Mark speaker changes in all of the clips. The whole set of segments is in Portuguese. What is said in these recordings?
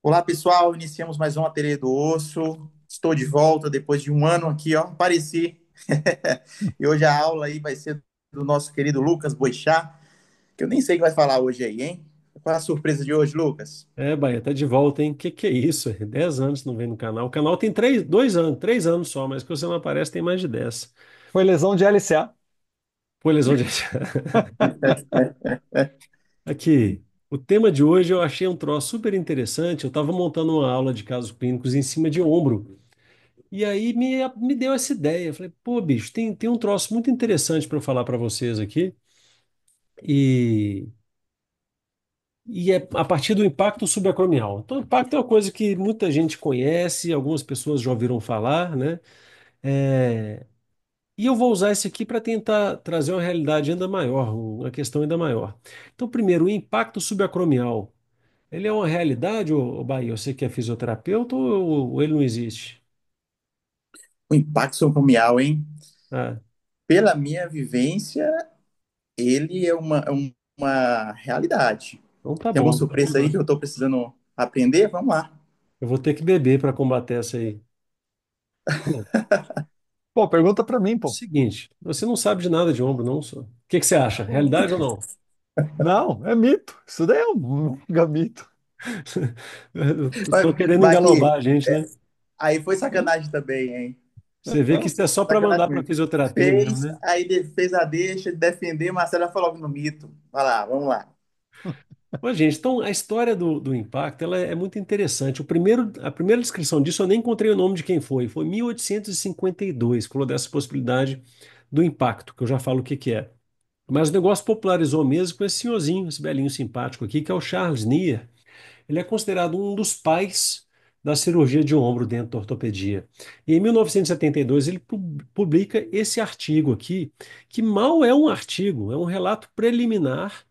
Speaker 1: Olá, pessoal. Iniciamos mais uma Teia do Osso. Estou de volta depois de um ano aqui, ó. Apareci. E hoje a aula aí vai ser do nosso querido Lucas Boixá, que eu nem sei o que vai falar hoje aí, hein? Qual é a surpresa de hoje, Lucas?
Speaker 2: É, Bahia, tá de volta, hein? Que é isso? 10 anos que não vem no canal. O canal tem 2 anos, 3 anos só, mas que você não aparece tem mais de 10.
Speaker 3: Foi lesão de LCA.
Speaker 2: Pô, lesão de... Aqui, o tema de hoje eu achei um troço super interessante. Eu estava montando uma aula de casos clínicos em cima de ombro. E aí me deu essa ideia. Eu falei, pô, bicho, tem um troço muito interessante para eu falar para vocês aqui. E, e é a partir do impacto subacromial. Então, o impacto é uma coisa que muita gente conhece, algumas pessoas já ouviram falar, né? É, E eu vou usar esse aqui para tentar trazer uma realidade ainda maior, uma questão ainda maior. Então, primeiro, o impacto subacromial. Ele é uma realidade, ô Bahia? Você que é fisioterapeuta ou ele não existe?
Speaker 1: O impacto subclavial, hein?
Speaker 2: Ah,
Speaker 1: Pela minha vivência, ele é uma realidade.
Speaker 2: então tá
Speaker 1: Tem alguma
Speaker 2: bom. Então vamos
Speaker 1: surpresa aí
Speaker 2: lá.
Speaker 1: que eu estou precisando aprender? Vamos lá.
Speaker 2: Eu vou ter que beber para combater essa aí. Bom,
Speaker 3: Pô, pergunta pra mim, pô.
Speaker 2: seguinte, você não sabe de nada de ombro, não, só. O que que você acha? Realidade ou não?
Speaker 3: Não, é mito. Isso daí é um mega mito.
Speaker 2: Eu
Speaker 1: Mas,
Speaker 2: tô querendo
Speaker 1: Baqui,
Speaker 2: engalobar a gente, né?
Speaker 1: aí foi sacanagem também, hein?
Speaker 2: Você vê que isso é só para
Speaker 1: Sacanagem
Speaker 2: mandar para
Speaker 1: comigo.
Speaker 2: fisioterapia mesmo,
Speaker 1: Fez,
Speaker 2: né?
Speaker 1: aí fez a deixa de defender, Marcelo foi logo no mito. Vai lá, vamos lá.
Speaker 2: Bom, gente, então a história do impacto ela é muito interessante. A primeira descrição disso eu nem encontrei o nome de quem foi. Foi 1852, falou dessa possibilidade do impacto, que eu já falo o que que é. Mas o negócio popularizou mesmo com esse senhorzinho, esse velhinho simpático aqui, que é o Charles Nier. Ele é considerado um dos pais da cirurgia de ombro dentro da ortopedia. E em 1972 ele publica esse artigo aqui, que mal é um artigo, é um relato preliminar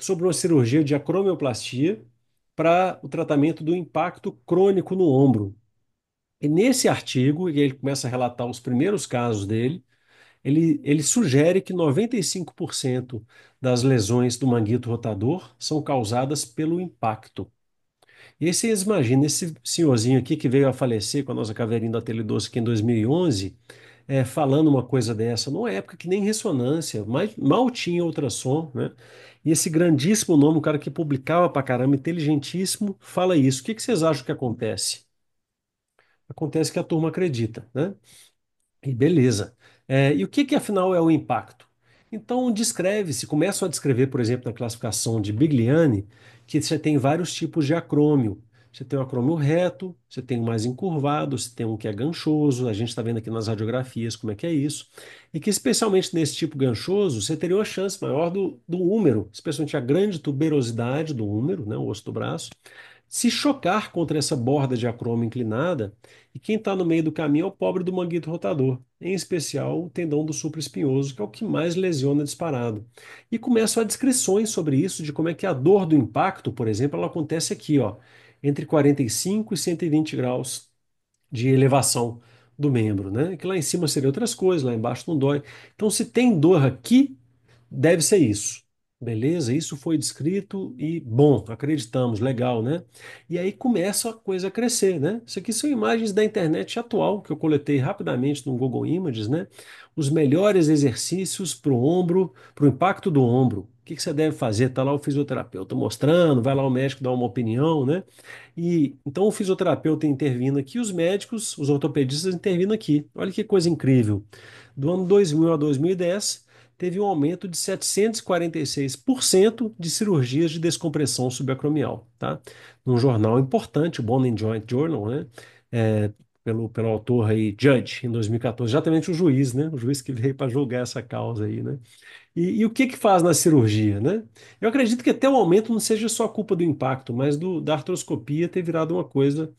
Speaker 2: sobre uma cirurgia de acromioplastia para o tratamento do impacto crônico no ombro. E nesse artigo, e ele começa a relatar os primeiros casos dele, ele sugere que 95% das lesões do manguito rotador são causadas pelo impacto. E aí vocês imaginam, esse senhorzinho aqui que veio a falecer com a nossa caveirinha da Tele12 aqui em 2011, falando uma coisa dessa, numa época que nem ressonância, mal tinha ultrassom, né? E esse grandíssimo nome, um cara que publicava pra caramba, inteligentíssimo, fala isso. O que que vocês acham que acontece? Acontece que a turma acredita, né? E beleza. E o que que afinal é o impacto? Então descreve-se, começam a descrever, por exemplo, na classificação de Bigliani, que você tem vários tipos de acrômio. Você tem o acrômio reto, você tem o mais encurvado, você tem um que é ganchoso, a gente está vendo aqui nas radiografias como é que é isso. E que especialmente nesse tipo ganchoso, você teria uma chance maior do húmero, especialmente a grande tuberosidade do húmero, né, o osso do braço, se chocar contra essa borda de acrômio inclinada, e quem está no meio do caminho é o pobre do manguito rotador, em especial o tendão do supraespinhoso, que é o que mais lesiona disparado. E começam a descrições sobre isso, de como é que a dor do impacto, por exemplo, ela acontece aqui, ó, entre 45 e 120 graus de elevação do membro, né? Que lá em cima seria outras coisas, lá embaixo não dói. Então, se tem dor aqui, deve ser isso. Beleza? Isso foi descrito e, bom, acreditamos, legal, né? E aí começa a coisa a crescer, né? Isso aqui são imagens da internet atual, que eu coletei rapidamente no Google Images, né? Os melhores exercícios para o ombro, para o impacto do ombro. O que que você deve fazer? Tá lá o fisioterapeuta mostrando, vai lá o médico dar uma opinião, né? E então o fisioterapeuta intervindo aqui, os médicos, os ortopedistas intervindo aqui. Olha que coisa incrível. Do ano 2000 a 2010 teve um aumento de 746% de cirurgias de descompressão subacromial, tá? Num jornal importante, o Bone and Joint Journal, né? É, pelo autor aí, Judge, em 2014, exatamente o juiz, né? O juiz que veio para julgar essa causa aí, né? E o que que faz na cirurgia, né? Eu acredito que até o aumento não seja só culpa do impacto, mas da artroscopia ter virado uma coisa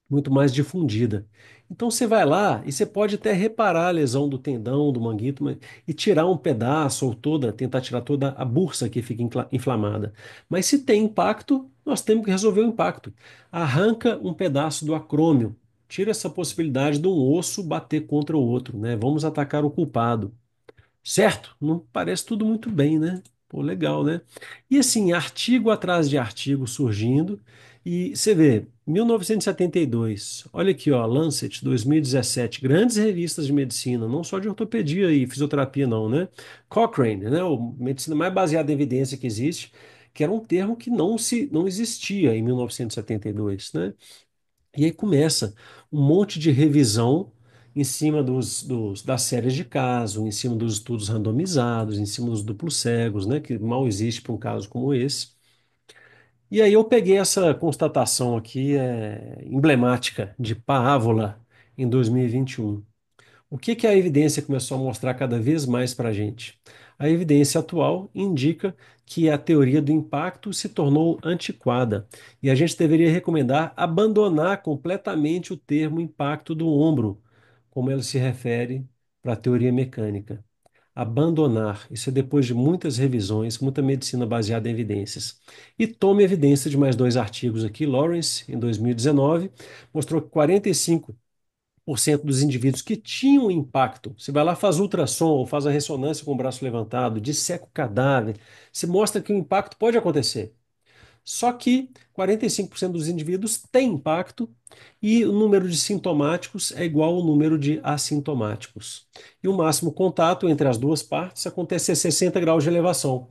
Speaker 2: muito mais difundida. Então você vai lá e você pode até reparar a lesão do tendão, do manguito, e tirar um pedaço ou toda, tentar tirar toda a bursa que fica inflamada. Mas se tem impacto, nós temos que resolver o impacto. Arranca um pedaço do acrômio, tira essa possibilidade de um osso bater contra o outro, né? Vamos atacar o culpado. Certo? Não parece tudo muito bem, né? Pô, legal, né? E assim, artigo atrás de artigo surgindo, E você vê, 1972, olha aqui, ó, Lancet, 2017, grandes revistas de medicina, não só de ortopedia e fisioterapia, não, né? Cochrane, né, o medicina mais baseada em evidência que existe, que era um termo que não existia em 1972, né? E aí começa um monte de revisão em cima das séries de caso, em cima dos estudos randomizados, em cima dos duplos cegos, né, que mal existe para um caso como esse. E aí eu peguei essa constatação aqui emblemática de Paavola em 2021. O que que a evidência começou a mostrar cada vez mais para a gente? A evidência atual indica que a teoria do impacto se tornou antiquada e a gente deveria recomendar abandonar completamente o termo impacto do ombro, como ele se refere para a teoria mecânica. Abandonar. Isso é depois de muitas revisões, muita medicina baseada em evidências. E tome evidência de mais dois artigos aqui. Lawrence, em 2019, mostrou que 45% dos indivíduos que tinham impacto, você vai lá, faz ultrassom ou faz a ressonância com o braço levantado, disseca o cadáver, se mostra que o impacto pode acontecer. Só que 45% dos indivíduos têm impacto e o número de sintomáticos é igual ao número de assintomáticos. E o máximo contato entre as duas partes acontece a 60 graus de elevação.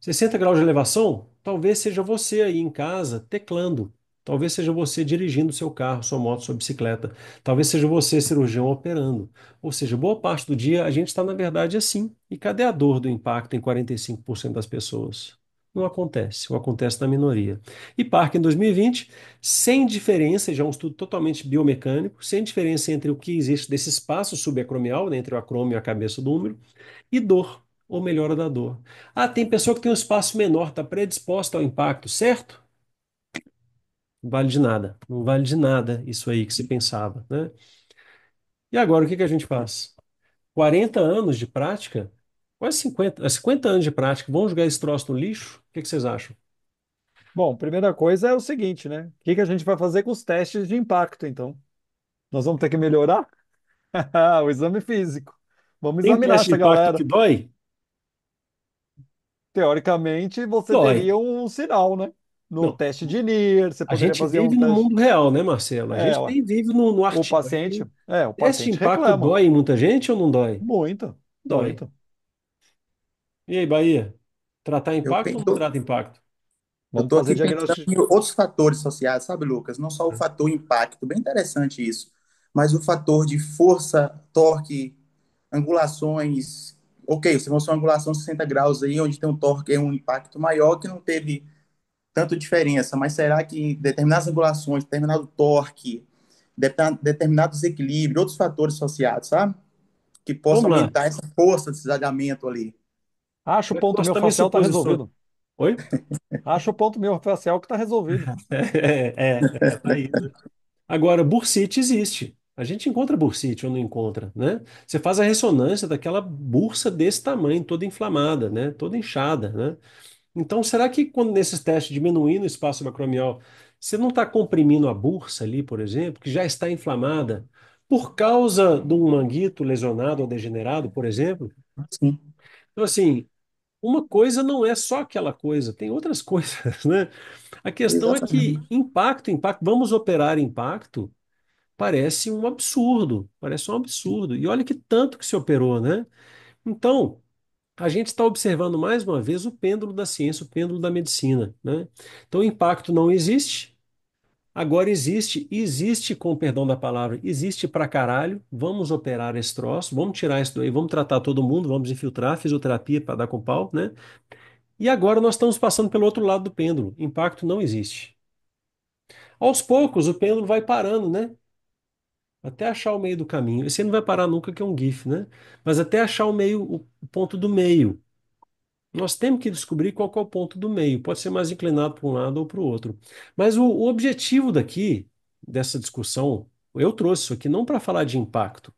Speaker 2: 60 graus de elevação, talvez seja você aí em casa teclando. Talvez seja você dirigindo seu carro, sua moto, sua bicicleta. Talvez seja você, cirurgião, operando. Ou seja, boa parte do dia a gente está, na verdade, assim. E cadê a dor do impacto em 45% das pessoas? Não acontece, ou acontece na minoria. E Parker, em 2020, sem diferença, já é um estudo totalmente biomecânico, sem diferença entre o que existe desse espaço subacromial, né, entre o acrômio e a cabeça do úmero, e dor, ou melhora da dor. Ah, tem pessoa que tem um espaço menor, está predisposta ao impacto, certo? Não vale de nada. Não vale de nada isso aí que se pensava, né? E agora, o que que a gente faz? 40 anos de prática, quase 50 anos de prática, vamos jogar esse troço no lixo? O que que vocês acham?
Speaker 3: Bom, primeira coisa é o seguinte, né? O que que a gente vai fazer com os testes de impacto, então? Nós vamos ter que melhorar o exame físico. Vamos
Speaker 2: Tem
Speaker 3: examinar
Speaker 2: teste de
Speaker 3: essa
Speaker 2: impacto que
Speaker 3: galera.
Speaker 2: dói?
Speaker 3: Teoricamente, você
Speaker 2: Dói.
Speaker 3: teria um sinal, né? No
Speaker 2: Não.
Speaker 3: teste de NIR, você
Speaker 2: A
Speaker 3: poderia
Speaker 2: gente
Speaker 3: fazer um
Speaker 2: vive no
Speaker 3: teste.
Speaker 2: mundo real, né, Marcelo? A
Speaker 3: É,
Speaker 2: gente
Speaker 3: ué.
Speaker 2: nem vive no
Speaker 3: O
Speaker 2: artigo.
Speaker 3: paciente, o
Speaker 2: Teste de
Speaker 3: paciente
Speaker 2: impacto
Speaker 3: reclama.
Speaker 2: dói em muita gente ou não dói?
Speaker 3: Muito,
Speaker 2: Dói.
Speaker 3: muito.
Speaker 2: E aí, Bahia? Tratar
Speaker 1: Eu
Speaker 2: impacto ou não
Speaker 1: penso,
Speaker 2: trata impacto?
Speaker 1: eu
Speaker 3: Vamos
Speaker 1: estou
Speaker 3: fazer
Speaker 1: aqui pensando
Speaker 3: diagnóstico.
Speaker 1: em outros fatores sociais, sabe, Lucas? Não só o fator impacto, bem interessante isso, mas o fator de força, torque, angulações. Ok, você mostrou uma angulação 60 graus aí, onde tem um torque, é um impacto maior que não teve tanto diferença, mas será que determinadas angulações, determinado torque, determinados equilíbrios, outros fatores associados, sabe? Que possam
Speaker 2: Vamos lá.
Speaker 1: aumentar essa força desse alongamento ali.
Speaker 3: Acho o
Speaker 2: Já que
Speaker 3: ponto
Speaker 2: nós também
Speaker 3: miofascial está
Speaker 2: suposições.
Speaker 3: resolvido.
Speaker 2: Oi?
Speaker 3: Acho o ponto miofascial que está resolvido.
Speaker 2: Tá aí, né? Agora, bursite existe. A gente encontra bursite ou não encontra, né? Você faz a ressonância daquela bursa desse tamanho, toda inflamada, né? Toda inchada, né? Então, será que quando nesses testes diminuindo o espaço macromial, você não está comprimindo a bursa ali, por exemplo, que já está inflamada por causa de um manguito lesionado ou degenerado, por exemplo?
Speaker 1: Sim,
Speaker 2: Então, assim, uma coisa não é só aquela coisa, tem outras coisas, né? A questão é que
Speaker 1: exatamente.
Speaker 2: impacto, vamos operar impacto, parece um absurdo, parece um absurdo. E olha que tanto que se operou, né? Então, a gente está observando mais uma vez o pêndulo da ciência, o pêndulo da medicina, né? Então, o impacto não existe, agora existe, existe com o perdão da palavra, existe pra caralho, vamos operar esse troço, vamos tirar isso daí, vamos tratar todo mundo, vamos infiltrar, fisioterapia para dar com pau, né? E agora nós estamos passando pelo outro lado do pêndulo, impacto não existe. Aos poucos, o pêndulo vai parando, né? Até achar o meio do caminho. Esse não vai parar nunca, que é um GIF, né? Mas até achar o meio, o ponto do meio. Nós temos que descobrir qual que é o ponto do meio. Pode ser mais inclinado para um lado ou para o outro. Mas o objetivo daqui, dessa discussão, eu trouxe isso aqui não para falar de impacto.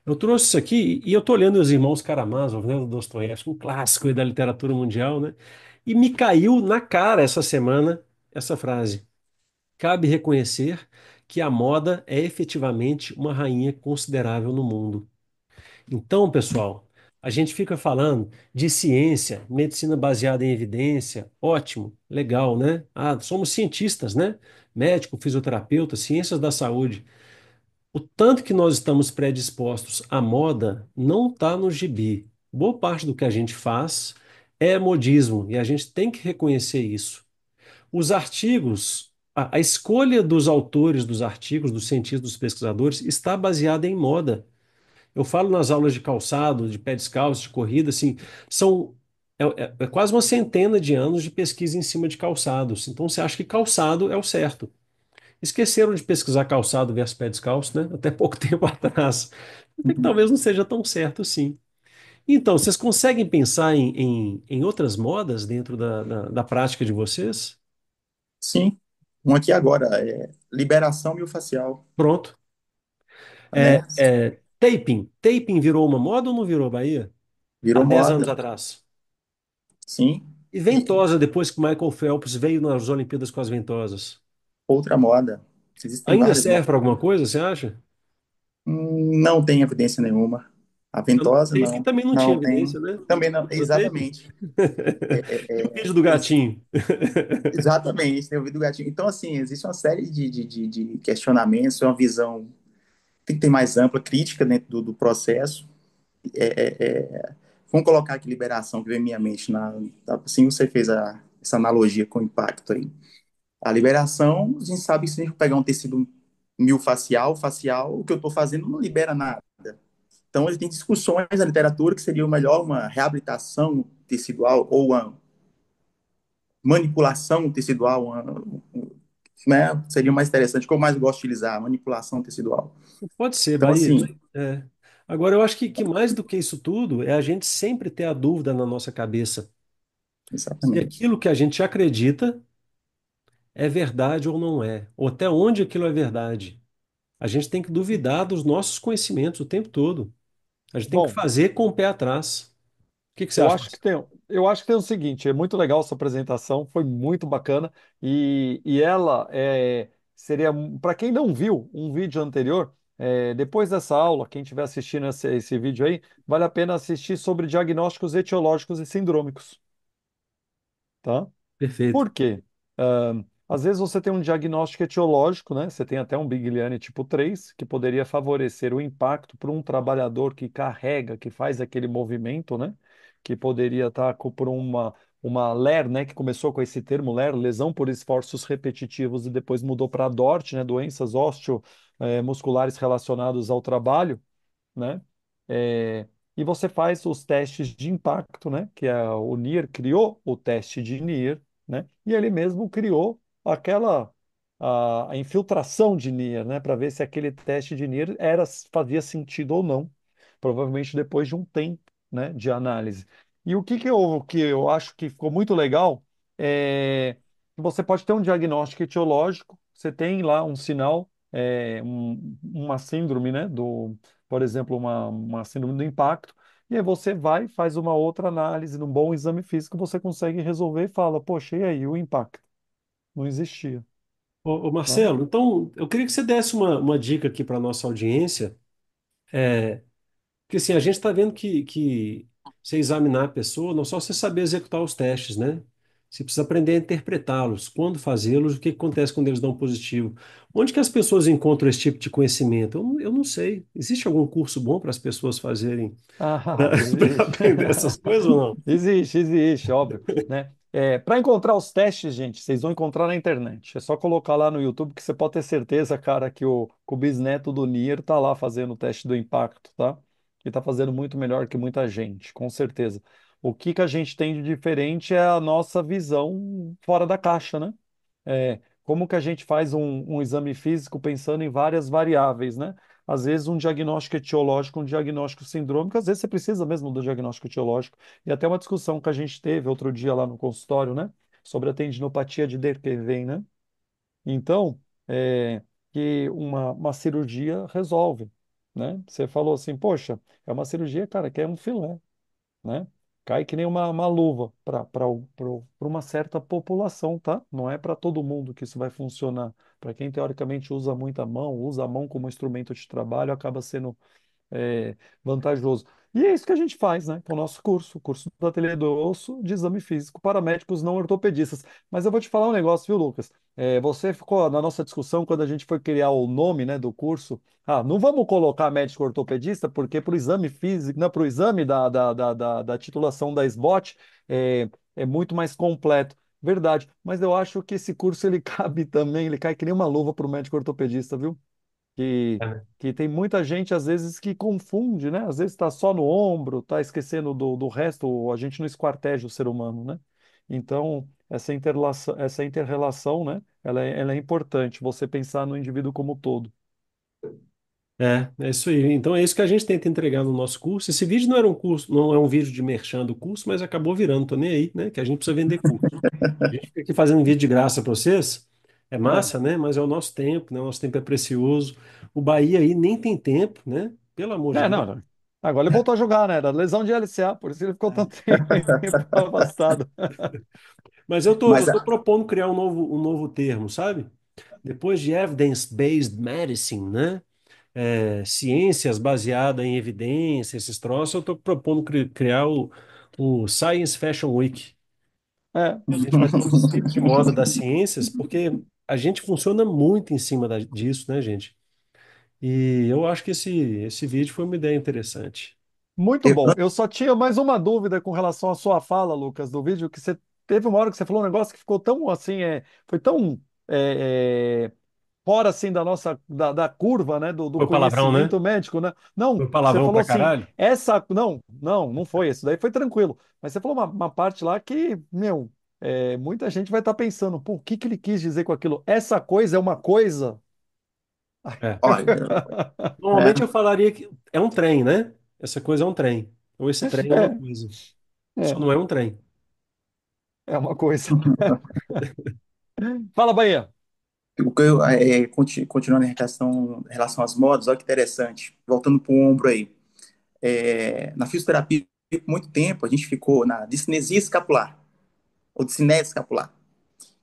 Speaker 2: Eu trouxe isso aqui e eu estou lendo Os Irmãos Karamazov, né, do Dostoiévski, um clássico aí da literatura mundial, né? E me caiu na cara essa semana essa frase. Cabe reconhecer que a moda é efetivamente uma rainha considerável no mundo. Então, pessoal, A gente fica falando de ciência, medicina baseada em evidência, ótimo, legal, né? Ah, somos cientistas, né? Médico, fisioterapeuta, ciências da saúde. O tanto que nós estamos predispostos à moda não está no gibi. Boa parte do que a gente faz é modismo e a gente tem que reconhecer isso. Os artigos, a escolha dos autores dos artigos, dos cientistas, dos pesquisadores, está baseada em moda. Eu falo nas aulas de calçado, de pé descalço, de corrida, assim, são é quase uma centena de anos de pesquisa em cima de calçados. Então você acha que calçado é o certo. Esqueceram de pesquisar calçado versus pé descalço, né? Até pouco tempo atrás. Até que talvez não seja tão certo assim. Então, vocês conseguem pensar em outras modas dentro da prática de vocês?
Speaker 1: Sim, um aqui agora, liberação miofascial,
Speaker 2: Pronto.
Speaker 1: né?
Speaker 2: Taping. Taping virou uma moda ou não virou, Bahia? Há
Speaker 1: Virou
Speaker 2: 10 anos
Speaker 1: moda,
Speaker 2: atrás.
Speaker 1: sim.
Speaker 2: E
Speaker 1: E
Speaker 2: ventosa, depois que o Michael Phelps veio nas Olimpíadas com as ventosas.
Speaker 1: outra moda, existem
Speaker 2: Ainda
Speaker 1: várias
Speaker 2: serve
Speaker 1: modas.
Speaker 2: para alguma coisa, você acha?
Speaker 1: Não tem evidência nenhuma. A ventosa,
Speaker 2: Taping
Speaker 1: não,
Speaker 2: também não tinha
Speaker 1: não tem.
Speaker 2: evidência, né?
Speaker 1: Também não,
Speaker 2: Do taping.
Speaker 1: exatamente.
Speaker 2: E o vídeo do
Speaker 1: Ex-
Speaker 2: gatinho?
Speaker 1: Exatamente, tem ouvido o gatinho. Então, assim, existe uma série de questionamentos, uma visão tem que ter mais ampla, crítica dentro do processo. Vamos colocar aqui liberação, que veio em minha mente, assim você fez essa analogia com o impacto aí. A liberação, a gente sabe que se a gente pegar um tecido facial, o que eu estou fazendo não libera nada. Então, ele tem discussões na literatura que seria o melhor uma reabilitação tecidual ou uma manipulação tecidual, né? Seria mais interessante, que eu mais gosto de utilizar, manipulação tecidual.
Speaker 2: Pode ser,
Speaker 1: Então,
Speaker 2: Bahia.
Speaker 1: assim,
Speaker 2: É. Agora, eu acho que mais do que isso tudo é a gente sempre ter a dúvida na nossa cabeça se
Speaker 1: exatamente.
Speaker 2: aquilo que a gente acredita é verdade ou não é, ou até onde aquilo é verdade. A gente tem que duvidar dos nossos conhecimentos o tempo todo. A gente tem que
Speaker 3: Bom,
Speaker 2: fazer com o pé atrás. O que você
Speaker 3: eu
Speaker 2: acha,
Speaker 3: acho que
Speaker 2: Marcelo?
Speaker 3: eu acho que tem o seguinte, é muito legal essa apresentação, foi muito bacana e ela seria para quem não viu um vídeo anterior, depois dessa aula, quem estiver assistindo esse vídeo aí, vale a pena assistir sobre diagnósticos etiológicos e sindrômicos, tá?
Speaker 2: Perfeito.
Speaker 3: Por quê? Às vezes você tem um diagnóstico etiológico, né? Você tem até um Bigliani tipo 3 que poderia favorecer o impacto para um trabalhador que carrega, que faz aquele movimento, né? Que poderia estar por uma LER, né? Que começou com esse termo LER, lesão por esforços repetitivos, e depois mudou para DORT, né? Doenças musculares relacionadas ao trabalho, né? É, e você faz os testes de impacto, né? Que é o NIR criou o teste de NIR, né? E ele mesmo criou aquela a infiltração de NIR, né? Para ver se aquele teste de NIR fazia sentido ou não. Provavelmente depois de um tempo, né? De análise. E o que eu acho que ficou muito legal é que você pode ter um diagnóstico etiológico, você tem lá um sinal, uma síndrome, né? Por exemplo, uma síndrome do impacto, e aí você vai, faz uma outra análise, num bom exame físico, você consegue resolver e fala, poxa, e aí, o impacto? Não existia,
Speaker 2: Ô,
Speaker 3: né?
Speaker 2: Marcelo, então eu queria que você desse uma dica aqui para a nossa audiência. Porque assim, a gente está vendo que você examinar a pessoa, não só você saber executar os testes, né? Você precisa aprender a interpretá-los, quando fazê-los, o que acontece quando eles dão positivo. Onde que as pessoas encontram esse tipo de conhecimento? Eu não sei. Existe algum curso bom para as pessoas fazerem
Speaker 3: Ah,
Speaker 2: para
Speaker 3: existe.
Speaker 2: aprender essas coisas ou não?
Speaker 3: Existe, óbvio, né? Para encontrar os testes, gente, vocês vão encontrar na internet. É só colocar lá no YouTube que você pode ter certeza, cara, que o bisneto do Nier tá lá fazendo o teste do impacto, tá? E tá fazendo muito melhor que muita gente, com certeza. O que que a gente tem de diferente é a nossa visão fora da caixa, né? Como que a gente faz um exame físico pensando em várias variáveis, né? Às vezes um diagnóstico etiológico, um diagnóstico sindrômico, às vezes você precisa mesmo do diagnóstico etiológico. E até uma discussão que a gente teve outro dia lá no consultório, né? Sobre a tendinopatia de Derquevem, né? Então, que uma cirurgia resolve, né? Você falou assim, poxa, é uma cirurgia, cara, que é um filé, né? Cai que nem uma luva para uma certa população, tá? Não é para todo mundo que isso vai funcionar. Para quem teoricamente usa muita mão, usa a mão como instrumento de trabalho, acaba sendo vantajoso. E é isso que a gente faz, né? Com o nosso curso, o curso do Ateliê do Osso de Exame Físico para médicos não ortopedistas. Mas eu vou te falar um negócio, viu, Lucas? Você ficou na nossa discussão quando a gente foi criar o nome, né, do curso. Ah, não vamos colocar médico ortopedista, porque para o exame físico, para o exame da titulação da SBOT é muito mais completo. Verdade. Mas eu acho que esse curso ele cabe também, ele cai que nem uma luva para o médico ortopedista, viu? que, que tem muita gente, às vezes, que confunde, né? Às vezes está só no ombro, está esquecendo do resto, a gente não esquarteja o ser humano, né? Então, essa inter-relação, né? Ela é importante, você pensar no indivíduo como um todo.
Speaker 2: É isso aí. Então é isso que a gente tenta entregar no nosso curso. Esse vídeo não era um curso, não é um vídeo de merchan do curso, mas acabou virando, tô nem aí, né? Que a gente precisa vender curso. A gente fica aqui fazendo vídeo de graça para vocês. É
Speaker 3: É.
Speaker 2: massa, né? Mas é o nosso tempo, né? O nosso tempo é precioso. O Bahia aí nem tem tempo, né? Pelo amor de
Speaker 3: É,
Speaker 2: Deus.
Speaker 3: não, não. Agora ele voltou a jogar, né? Era lesão de LCA, por isso ele ficou tanto tempo afastado.
Speaker 2: Mas eu tô,
Speaker 1: Mas
Speaker 2: eu tô propondo criar um novo termo, sabe? Depois de evidence-based medicine, né? Ciências baseadas em evidência, esses troços, eu estou propondo criar o Science Fashion Week.
Speaker 3: É,
Speaker 2: A gente vai ter um desfile de moda das ciências, porque a gente funciona muito em cima disso, né, gente? E eu acho que esse vídeo foi uma ideia interessante.
Speaker 3: muito
Speaker 1: eu,
Speaker 3: bom. Eu só tinha mais uma dúvida com relação à sua fala, Lucas, do vídeo, que você teve uma hora que você falou um negócio que ficou tão assim, foi tão fora assim da nossa da curva, né, do
Speaker 2: Foi palavrão, né?
Speaker 3: conhecimento médico, né? Não,
Speaker 2: Foi
Speaker 3: você
Speaker 2: palavrão
Speaker 3: falou
Speaker 2: pra
Speaker 3: assim,
Speaker 2: caralho?
Speaker 3: não foi isso, daí foi tranquilo. Mas você falou uma parte lá que, meu, muita gente vai estar pensando, pô, o que que ele quis dizer com aquilo? Essa coisa é uma coisa?
Speaker 2: É.
Speaker 1: olha,
Speaker 2: Normalmente eu falaria que é um trem, né? Essa coisa é um trem. Ou esse trem é uma
Speaker 3: É,
Speaker 2: coisa. Só
Speaker 3: é,
Speaker 2: não é um trem.
Speaker 3: é uma coisa. Fala, Bahia.
Speaker 1: o que continuando em relação às modas, olha que interessante. Voltando para o ombro aí. Na fisioterapia, por muito tempo, a gente ficou na discinesia escapular, ou discinese escapular,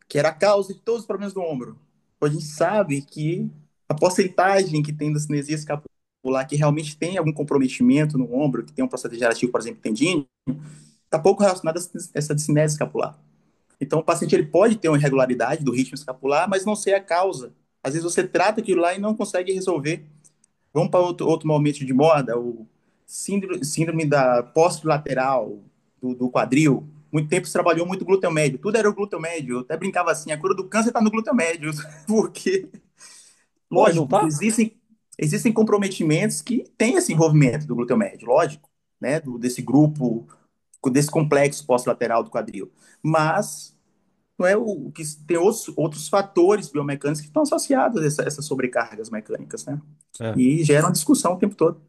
Speaker 1: que era a causa de todos os problemas do ombro. Hoje a gente sabe que a porcentagem que tem da cinesia escapular, que realmente tem algum comprometimento no ombro, que tem um processo degenerativo, por exemplo, tendíneo, está pouco relacionado a essa discinese escapular. Então, o paciente ele pode ter uma irregularidade do ritmo escapular, mas não ser a causa. Às vezes você trata aquilo lá e não consegue resolver. Vamos para outro momento de moda, o síndrome da posterolateral do quadril. Muito tempo se trabalhou muito glúteo médio. Tudo era o glúteo médio. Eu até brincava assim, a cura do câncer está no glúteo médio. Porque,
Speaker 3: Pô, e não
Speaker 1: lógico,
Speaker 3: tá?
Speaker 1: existem comprometimentos que têm esse envolvimento do glúteo médio, lógico, né? Desse grupo, desse complexo pós-lateral do quadril. Mas não é o que tem outros fatores biomecânicos que estão associados a essas sobrecargas mecânicas, né?
Speaker 2: É.
Speaker 1: E gera uma discussão o tempo todo.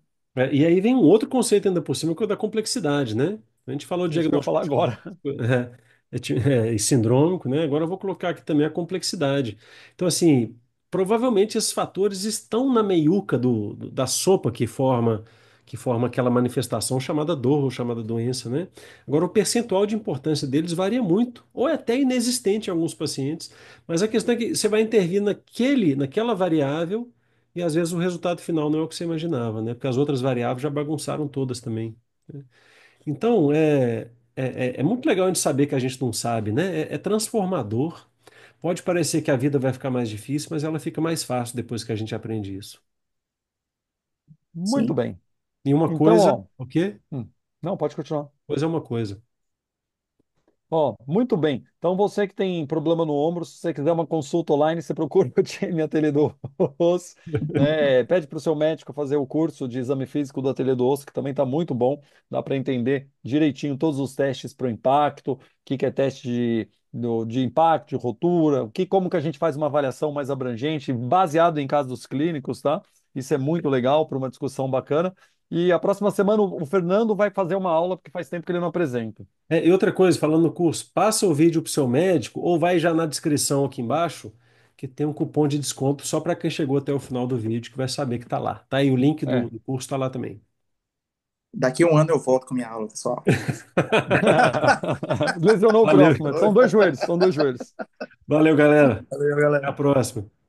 Speaker 2: E aí vem um outro conceito ainda por cima, que é o da complexidade, né? A gente falou de
Speaker 3: Isso que eu ia
Speaker 2: diagnóstico
Speaker 3: falar agora.
Speaker 2: e sindrômico, né? Agora eu vou colocar aqui também a complexidade. Então, assim, provavelmente esses fatores estão na meiuca da sopa que forma aquela manifestação chamada dor ou chamada doença, né? Agora, o percentual de importância deles varia muito, ou é até inexistente em alguns pacientes, mas a questão é que você vai intervir naquela variável. E às vezes o resultado final não é o que você imaginava, né? Porque as outras variáveis já bagunçaram todas também. Então, é muito legal a gente saber que a gente não sabe, né? É transformador. Pode parecer que a vida vai ficar mais difícil, mas ela fica mais fácil depois que a gente aprende isso.
Speaker 3: Muito
Speaker 1: Sim,
Speaker 3: bem.
Speaker 2: E uma
Speaker 3: Então,
Speaker 2: coisa,
Speaker 3: ó,
Speaker 2: o quê?
Speaker 3: não, pode continuar.
Speaker 2: Coisa é uma coisa.
Speaker 3: Ó, muito bem. Então, você que tem problema no ombro, se você quiser uma consulta online, você procura o time Ateliê do Osso, né? Pede para o seu médico fazer o curso de exame físico do Ateliê do Osso, que também está muito bom. Dá para entender direitinho todos os testes para o impacto, o que que é teste de impacto, de rotura, como que a gente faz uma avaliação mais abrangente, baseado em casos clínicos, tá? Isso é muito legal para uma discussão bacana. E a próxima semana o Fernando vai fazer uma aula, porque faz tempo que ele não apresenta.
Speaker 2: E outra coisa, falando no curso, passa o vídeo para o seu médico ou vai já na descrição aqui embaixo, que tem um cupom de desconto só para quem chegou até o final do vídeo, que vai saber que está lá. Tá aí o link do,
Speaker 3: É.
Speaker 2: do curso, está lá também.
Speaker 1: daqui a um ano eu volto com minha aula, pessoal.
Speaker 3: Lesionou o
Speaker 2: Valeu.
Speaker 3: próximo. São dois joelhos, são dois joelhos.
Speaker 2: Valeu, galera.
Speaker 1: Valeu,
Speaker 2: Até a
Speaker 1: galera.
Speaker 2: próxima.